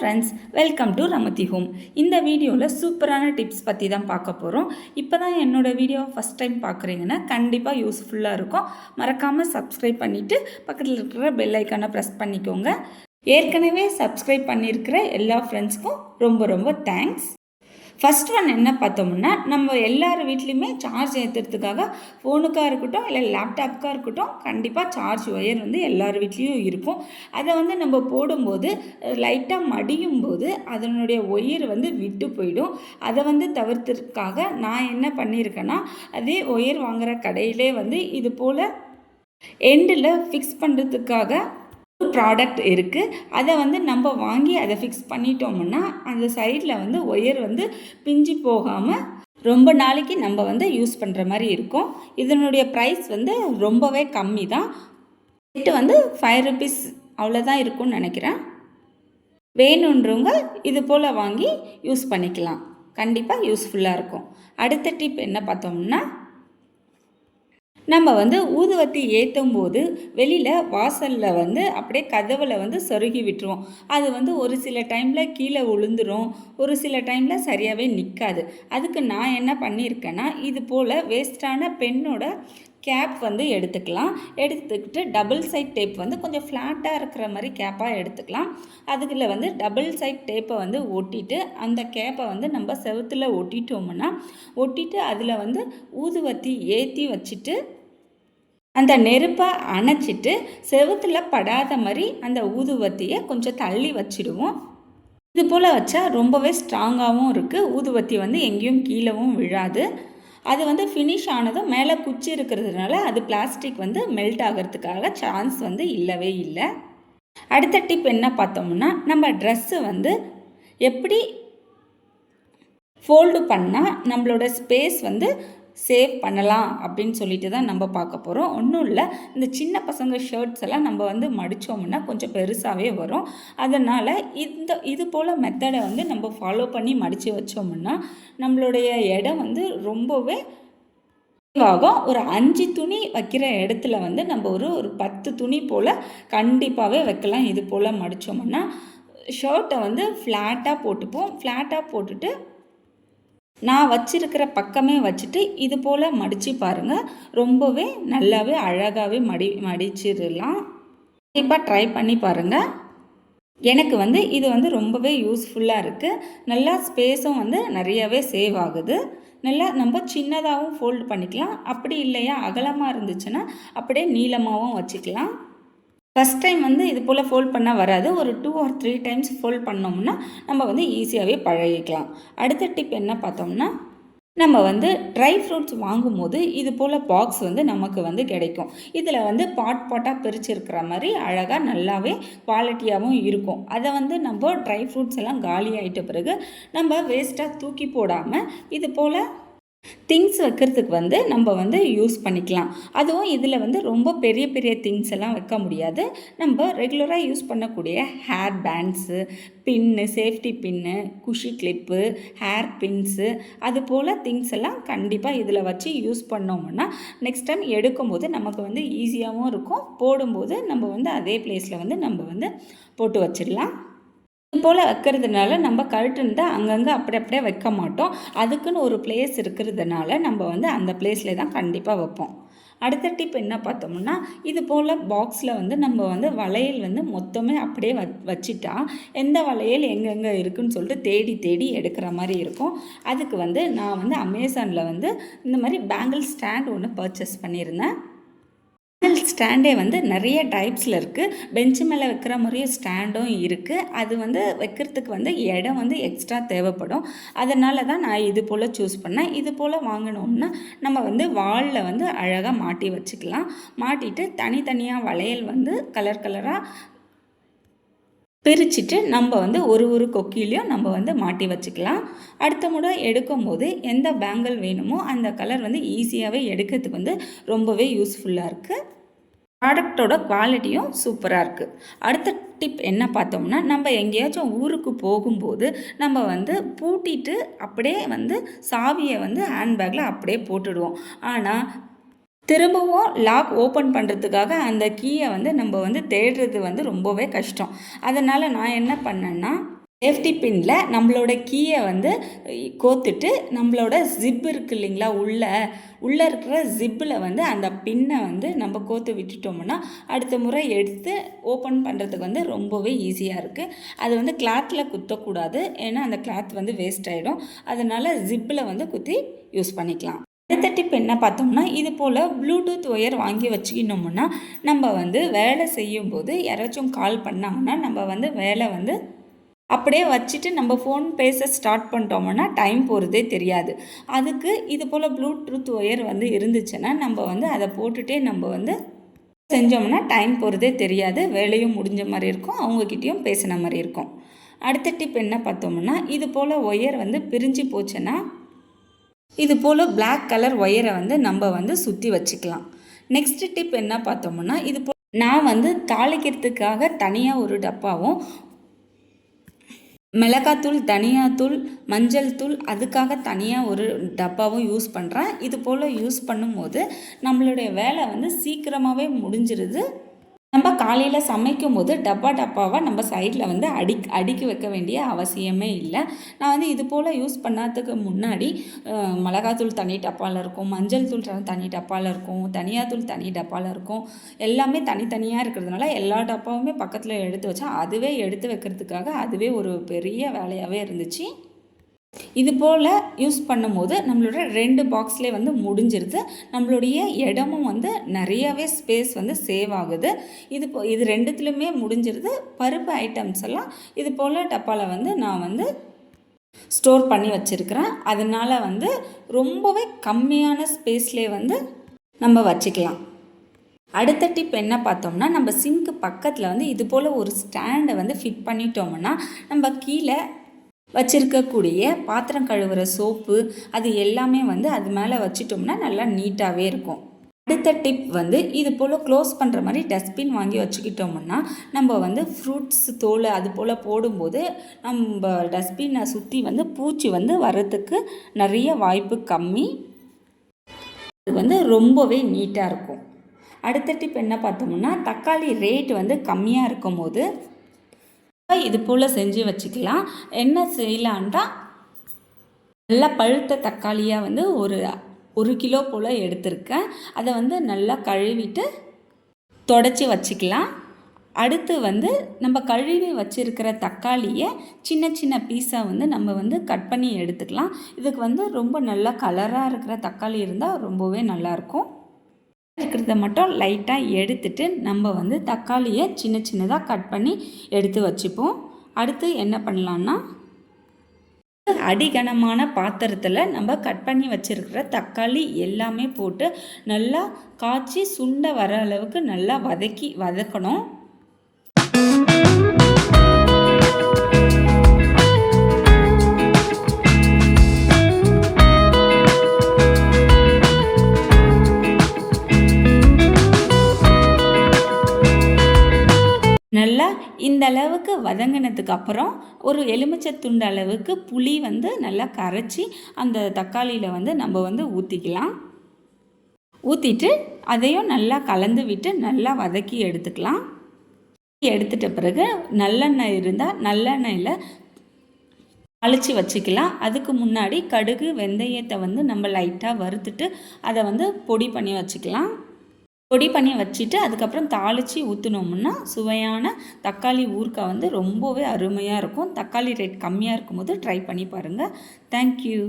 Friends, welcome to Ramathi home. இந்த வீடியோவில் சூப்பரான டிப்ஸ் பற்றி தான் பார்க்க போகிறோம். இப்போ தான் என்னோடய வீடியோ ஃபஸ்ட் டைம் பார்க்குறீங்கன்னா கண்டிப்பாக யூஸ்ஃபுல்லாக இருக்கும். மறக்காமல் சப்ஸ்கிரைப் பண்ணிவிட்டு பக்கத்தில் இருக்கிற பெல் ஐக்கானை ப்ரெஸ் பண்ணிக்கோங்க. ஏற்கனவே சப்ஸ்கிரைப் பண்ணியிருக்கிற எல்லா ஃப்ரெண்ட்ஸ்க்கும் ரொம்ப ரொம்ப தேங்க்ஸ். ஃபஸ்ட் ஒன் என்ன பார்த்தோம்னா, நம்ம எல்லார் வீட்லேயுமே சார்ஜ் ஏற்றுறதுக்காக ஃபோனுக்காக இருக்கட்டும் இல்லை லேப்டாப்புக்காக இருக்கட்டும் கண்டிப்பாக சார்ஜ் ஒயர் வந்து எல்லார் வீட்லேயும் இருக்கும். அதை வந்து நம்ம போடும்போது லைட்டாக மடியும் போது அதனுடைய ஒயர் வந்து விட்டு போயிடும். அதை வந்து தவிர்த்துறதுக்காக நான் என்ன பண்ணியிருக்கேன்னா, அதே ஒயர் வாங்குகிற கடையிலே வந்து இது போல் எண்டில் ஃபிக்ஸ் பண்ணுறதுக்காக ப்ராடக்ட் இருக்குது. அதை வந்து நம்ம வாங்கி அதை ஃபிக்ஸ் பண்ணிட்டோம்னா அந்த சைடில் வந்து ஒயர் வந்து பிஞ்சு போகாமல் ரொம்ப நாளைக்கு நம்ம வந்து யூஸ் பண்ணுற மாதிரி இருக்கும். இதனுடைய ப்ரைஸ் வந்து ரொம்பவே கம்மி தான். செட்டு வந்து 5 ருபீஸ் அவ்வளோதான் இருக்கும்னு நினைக்கிறேன். வேணுன்றவங்க இது போல் வாங்கி யூஸ் பண்ணிக்கலாம். கண்டிப்பாக யூஸ்ஃபுல்லாக இருக்கும். அடுத்த டிப் என்ன பார்த்தோம்னா, நம்ம வந்து ஊதுவத்தி ஏற்றும் போது வெளியில் வாசலில் வந்து அப்படியே கதவில் வந்து சொருகி விட்டுருவோம். அது வந்து ஒரு சில டைமில் கீழே விழுந்துடும், ஒரு சில டைமில் சரியாகவே நிற்காது. அதுக்கு நான் என்ன பண்ணியிருக்கேன்னா, இது போல் வேஸ்ட்டான பெண்ணோட கேப் வந்து எடுத்துக்கலாம். எடுத்துக்கிட்டு டபுள் சைட் டேப் வந்து கொஞ்சம் ஃப்ளாட்டாக இருக்கிற மாதிரி கேப்பாக எடுத்துக்கலாம். அதுக்குள்ள வந்து டபுள் சைட் டேப்பை வந்து ஒட்டிட்டு அந்த கேப்பை வந்து நம்ம செவுத்தில் ஒட்டிட்டோம்னா ஒட்டிட்டு அதில் வந்து ஊதுவத்தி ஏற்றி வச்சுட்டு அந்த நெருப்பை அணைச்சிட்டு செவுத்தில் படாத மாதிரி அந்த ஊதுவத்தியை கொஞ்சம் தள்ளி வச்சிடுவோம். இது போல் வச்சா ரொம்பவே ஸ்ட்ராங்காகவும் இருக்குது. ஊதுவத்தி வந்து எங்கேயும் கீழவும் விழாது. அது வந்து ஃபினிஷ் ஆனதும் மேலே குச்சி இருக்கிறதுனால அது பிளாஸ்டிக் வந்து மெல்ட் ஆகிறதுக்காக சான்ஸ் வந்து இல்லவே இல்லை. அடுத்த டிப் என்ன பார்த்தோம்னா, நம்ம ட்ரெஸ்ஸு வந்து எப்படி ஃபோல்டு பண்ணால் நம்மளோட ஸ்பேஸ் வந்து சேவ் பண்ணலாம் அப்படின்னு சொல்லிட்டு தான் நம்ம பார்க்க போகிறோம். ஒன்றும் இல்லை, இந்த சின்ன பசங்க ஷர்ட்ஸ் எல்லாம் நம்ம வந்து மடித்தோம்னா கொஞ்சம் பெருசாகவே வரும். அதனால் இது போல் மெத்தடை வந்து நம்ம ஃபாலோ பண்ணி மடித்து வச்சோம்னா நம்மளுடைய இடம் வந்து ரொம்பவே ஆகும். ஒரு 5 துணி வைக்கிற இடத்துல வந்து நம்ம ஒரு 10 துணி போல் கண்டிப்பாகவே வைக்கலாம். இது போல் மடித்தோம்னா ஷர்ட்டை வந்து ஃப்ளாட்டாக போட்டுப்போம். ஃப்ளாட்டாக போட்டுட்டு நான் வச்சிருக்கிற பக்கமே வச்சுட்டு இது போல் மடித்து பாருங்கள். ரொம்பவே நல்லாவே அழகாகவே மடிச்சிடலாம். கண்டிப்பாக ட்ரை பண்ணி பாருங்கள். எனக்கு வந்து இது வந்து ரொம்பவே யூஸ்ஃபுல்லாக இருக்குது. நல்லா ஸ்பேஸும் வந்து நிறையவே சேவ் ஆகுது. நல்லா நம்ம சின்னதாகவும் ஃபோல்டு பண்ணிக்கலாம். அப்படி இல்லையா அகலமாக இருந்துச்சுன்னா அப்படியே நீளமாகவும் வச்சுக்கலாம். ஃபஸ்ட் டைம் வந்து இது போல் ஃபோல்ட் பண்ணால் வராது. ஒரு 2 or 3 டைம்ஸ் ஃபோல்ட் பண்ணோம்னா நம்ம வந்து ஈஸியாகவே பழகிக்கலாம். அடுத்த டிப் என்ன பார்த்தோம்னா, நம்ம வந்து ட்ரை ஃப்ரூட்ஸ் வாங்கும்போது இது போல் பாக்ஸ் வந்து நமக்கு வந்து கிடைக்கும். இதில் வந்து பாட்டாக பிரிச்சிருக்கிற மாதிரி அழகாக நல்லாவே குவாலிட்டியாகவும் இருக்கும். அதை வந்து நம்ம ட்ரை ஃப்ரூட்ஸ் எல்லாம் காலி ஆகிட்ட பிறகு நம்ம வேஸ்ட்டாக தூக்கி போடாமல் இது போல் திங்ஸ் வைக்கிறதுக்கு வந்து நம்ம வந்து யூஸ் பண்ணிக்கலாம். அதுவும் இதில் வந்து ரொம்ப பெரிய பெரிய திங்ஸ் எல்லாம் வைக்க முடியாது. நம்ம ரெகுலராக யூஸ் பண்ணக்கூடிய ஹேர் பேண்ட்ஸு, பின்னு, சேஃப்டி பின்னு, குஷி கிளிப்பு, ஹேர் பின்ஸு, அது போல் திங்ஸ் எல்லாம் கண்டிப்பாக இதில் வச்சு யூஸ் பண்ணோம்னா நெக்ஸ்ட் டைம் எடுக்கும்போது நமக்கு வந்து ஈஸியாகவும் இருக்கும். போடும்போது நம்ம வந்து அதே பிளேஸில் வந்து நம்ம வந்து போட்டு வச்சிடலாம். இது போல் வைக்கிறதுனால நம்ம கழட்டுன்னு அங்கங்கே அப்படியே வைக்க மாட்டோம். அதுக்குன்னு ஒரு பிளேஸ் இருக்கிறதுனால நம்ம வந்து அந்த பிளேஸில் தான் கண்டிப்பாக வைப்போம். அடுத்த டிப் என்ன பார்த்தோம்னா, இது போல் பாக்ஸில் வந்து நம்ம வந்து வளையல் வந்து மொத்தமே அப்படியே வச்சிட்டா எந்த வளையல் எங்கெங்கே இருக்குதுன்னு சொல்லிட்டு தேடி தேடி எடுக்கிற மாதிரி இருக்கும். அதுக்கு வந்து நான் வந்து அமேசானில் வந்து இந்த மாதிரி பேங்கிள் ஸ்டாண்ட் ஒன்று பர்ச்சேஸ் பண்ணியிருந்தேன். ஸ்டாண்டே வந்து நிறைய டைப்ஸில் இருக்குது. பெஞ்சு மேலே வைக்கிற மாதிரியும் ஸ்டாண்டும் இருக்குது. அது வந்து வைக்கிறதுக்கு வந்து இடம் வந்து எக்ஸ்ட்ரா தேவைப்படும். அதனால தான் நான் இது போல் சூஸ் பண்ணேன். இது போல் வாங்கினோம்னா நம்ம வந்து வாலில் வந்து அழகாக மாட்டி வச்சுக்கலாம். மாட்டிட்டு தனித்தனியாக வளையல் வந்து கலர் கலராக பிரிச்சுட்டு நம்ம வந்து ஒரு கொக்கிலையும் நம்ம வந்து மாட்டி வச்சுக்கலாம். அடுத்த முறை எடுக்கும்போது எந்த பேங்கிள் வேணுமோ அந்த கலர் வந்து ஈஸியாகவே எடுக்கிறதுக்கு வந்து ரொம்பவே யூஸ்ஃபுல்லாக இருக்குது. ப்ராடக்டோட குவாலிட்டியும் சூப்பராக இருக்குது. அடுத்த டிப் என்ன பார்த்தோம்னா, நம்ம எங்கேயாச்சும் ஊருக்கு போகும்போது நம்ம வந்து பூட்டிட்டு அப்படியே வந்து சாவியை வந்து ஹேண்ட்பேக்கில் அப்படியே போட்டுடுவோம். ஆனால் திரும்பவும் லாக் ஓப்பன் பண்ணுறதுக்காக அந்த கீயை வந்து நம்ம வந்து தேடுறது வந்து ரொம்பவே கஷ்டம். அதனால் நான் என்ன பண்ணேன்னா, சேஃப்டி பின்னில் நம்மளோட கீயை வந்து கோத்துட்டு நம்மளோட ஜிப் இருக்குது இல்லைங்களா, உள்ளே இருக்கிற ஜிப்பில் வந்து அந்த பின்னை வந்து நம்ம கோத்து விட்டுட்டோம்னா அடுத்த முறை எடுத்து ஓப்பன் பண்ணுறதுக்கு வந்து ரொம்பவே ஈஸியாக இருக்குது. அது வந்து கிளாத்தில் குத்தக்கூடாது, ஏன்னா அந்த கிளாத் வந்து வேஸ்ட் ஆகிடும். அதனால் ஜிப்பில் வந்து குத்தி யூஸ் பண்ணிக்கலாம். அடுத்த டிப் என்ன பார்த்தோம்னா, இது போல் ப்ளூடூத் ஒயர் வாங்கி வச்சுக்கினோம்னா நம்ம வந்து வேலை செய்யும்போது யாராச்சும் கால் பண்ணாங்கன்னா நம்ம வந்து வேலை வந்து அப்படியே வச்சுட்டு நம்ம ஃபோன் பேச ஸ்டார்ட் பண்ணிட்டோம்னா டைம் போகிறதே தெரியாது. அதுக்கு இது போல் ப்ளூடூத் ஒயர் வந்து இருந்துச்சுன்னா நம்ம வந்து அதை போட்டுகிட்டே நம்ம வந்து செஞ்சோம்னா டைம் போகிறதே தெரியாது, வேலையும் முடிஞ்ச மாதிரி இருக்கும், அவங்கக்கிட்டேயும் பேசின மாதிரி இருக்கும். அடுத்த டிப் என்ன பார்த்தோம்னா, இது போல் ஒயர் வந்து பிரிஞ்சு போச்சுன்னா இது போல் பிளாக் கலர் ஒயரை வந்து நம்ம வந்து சுற்றி வச்சுக்கலாம். நெக்ஸ்ட் டிப் என்ன பார்த்தோம்னா, இது போல் நான் வந்து தாளிக்கிறதுக்காக தனியாக ஒரு டப்பாவும், மிளகாத்தூள், தனியாத்தூள், மஞ்சள் தூள் அதுக்காக தனியாக ஒரு டப்பாவும் யூஸ் பண்ணுறேன். இது போல் யூஸ் பண்ணும்போது நம்மளுடைய வேலை வந்து சீக்கிரமாகவே முடிஞ்சிருது. நம்ம காலையில் சமைக்கும் போது டப்பாவாக நம்ம சைடில் வந்து அடுக்கி வைக்க வேண்டிய அவசியமே இல்லை. நான் வந்து இது போல் யூஸ் பண்ணாததுக்கு முன்னாடி மிளகாத்தூள் தனி டப்பாவில் இருக்கும், மஞ்சள் தூள் தனி டப்பாவில் இருக்கும், தனியாத்தூள் தனி டப்பாவில் இருக்கும். எல்லாமே தனித்தனியாக இருக்கிறதுனால எல்லா டப்பாவுமே பக்கத்தில் எடுத்து வச்சா அதுவே எடுத்து வைக்கிறதுக்காக அதுவே ஒரு பெரிய வேலையாகவே இருந்துச்சு. இது போல் யூஸ் பண்ணும்போது நம்மளோட 2 பாக்ஸ்லேயே வந்து முடிஞ்சிருது. நம்மளுடைய இடமும் வந்து நிறையாவே ஸ்பேஸ் வந்து சேவ் ஆகுது. இது 2த்துலையுமே முடிஞ்சிருது. பருப்பு ஐட்டம்ஸ் எல்லாம் இது போல் டப்பாவில் வந்து நான் வந்து ஸ்டோர் பண்ணி வச்சுருக்கிறேன். அதனால் வந்து ரொம்பவே கம்மியான ஸ்பேஸ்லேயே வந்து நம்ம வச்சுக்கலாம். அடுத்த டிப் என்ன பார்த்தோம்னா, நம்ம சிங்க்கு பக்கத்தில் வந்து இது போல் ஒரு ஸ்டாண்டை வந்து ஃபிட் பண்ணிட்டோம்னா நம்ம கீழே வச்சுருக்கக்கூடிய பாத்திரம் கழுவுற சோப்பு அது எல்லாமே வந்து அது மேலே வச்சிட்டோம்னா நல்லா நீட்டாகவே இருக்கும். அடுத்த டிப் வந்து இது போல் க்ளோஸ் பண்ணுற மாதிரி டஸ்ட்பின் வாங்கி வச்சுக்கிட்டோம்னா நம்ம வந்து ஃப்ரூட்ஸ் தோல் அது போல் போடும்போது நம்ம டஸ்ட்பினை சுற்றி வந்து பூச்சி வந்து வர்றதுக்கு நிறைய வாய்ப்பு கம்மி. அது வந்து ரொம்பவே நீட்டாக இருக்கும். அடுத்த டிப் என்ன பார்த்தோம்னா, தக்காளி ரேட் வந்து கம்மியாக இருக்கும் போது இது போல் செஞ்சு வச்சுக்கலாம். என்ன செய்யலான்டா, நல்லா பழுத்த தக்காளியாக வந்து ஒரு கிலோ போல் எடுத்திருக்கேன். அதை வந்து நல்லா கழுவிட்டு தொடச்சி வச்சுக்கலாம். அடுத்து வந்து நம்ம கழுவி வச்சுருக்கிற தக்காளியை சின்ன சின்ன பீஸாக வந்து நம்ம வந்து கட் பண்ணி எடுத்துக்கலாம். இதுக்கு வந்து ரொம்ப நல்லா கலராக இருக்கிற தக்காளி இருந்தால் ரொம்பவே நல்லாயிருக்கும். இருக்கிறத மட்டும் லைட்டாக எடுத்துட்டு நம்ம வந்து தக்காளியை சின்ன சின்னதாக கட் பண்ணி எடுத்து வச்சுப்போம். அடுத்து என்ன பண்ணலான்னா, அடிகனமான பாத்திரத்தில் நம்ம கட் பண்ணி வச்சுருக்கிற தக்காளி எல்லாமே போட்டு நல்லா காய்ச்சி சுண்ட வர அளவுக்கு நல்லா வதக்கணும். நல்லா இந்த அளவுக்கு வதங்கினதுக்கு அப்புறம் ஒரு எலுமிச்சை துண்டு அளவுக்கு புளி வந்து நல்லா கரைச்சி அந்த தக்காளியில் வந்து நம்ம வந்து ஊற்றிக்கலாம். ஊற்றிட்டு அதையும் நல்லா கலந்து விட்டு நல்லா வதக்கி எடுத்துக்கலாம். எடுத்துட்ட பிறகு நல்லெண்ணெய் இருந்தால் நல்லெண்ணெயில் அழிச்சி வச்சுக்கலாம். அதுக்கு முன்னாடி கடுகு வெந்தயத்தை வந்து நம்ம லைட்டாக வறுத்துட்டு அதை வந்து பொடி பண்ணி வச்சுக்கலாம். பொடி பண்ணி வச்சுட்டு அதுக்கப்புறம் தாளித்து ஊற்றினோம்னா சுவையான தக்காளி ஊறுகாய் வந்து ரொம்பவே அருமையாக இருக்கும். தக்காளி ரேட் கம்மியாக இருக்கும்போது ட்ரை பண்ணி பாருங்கள். தேங்க்யூ.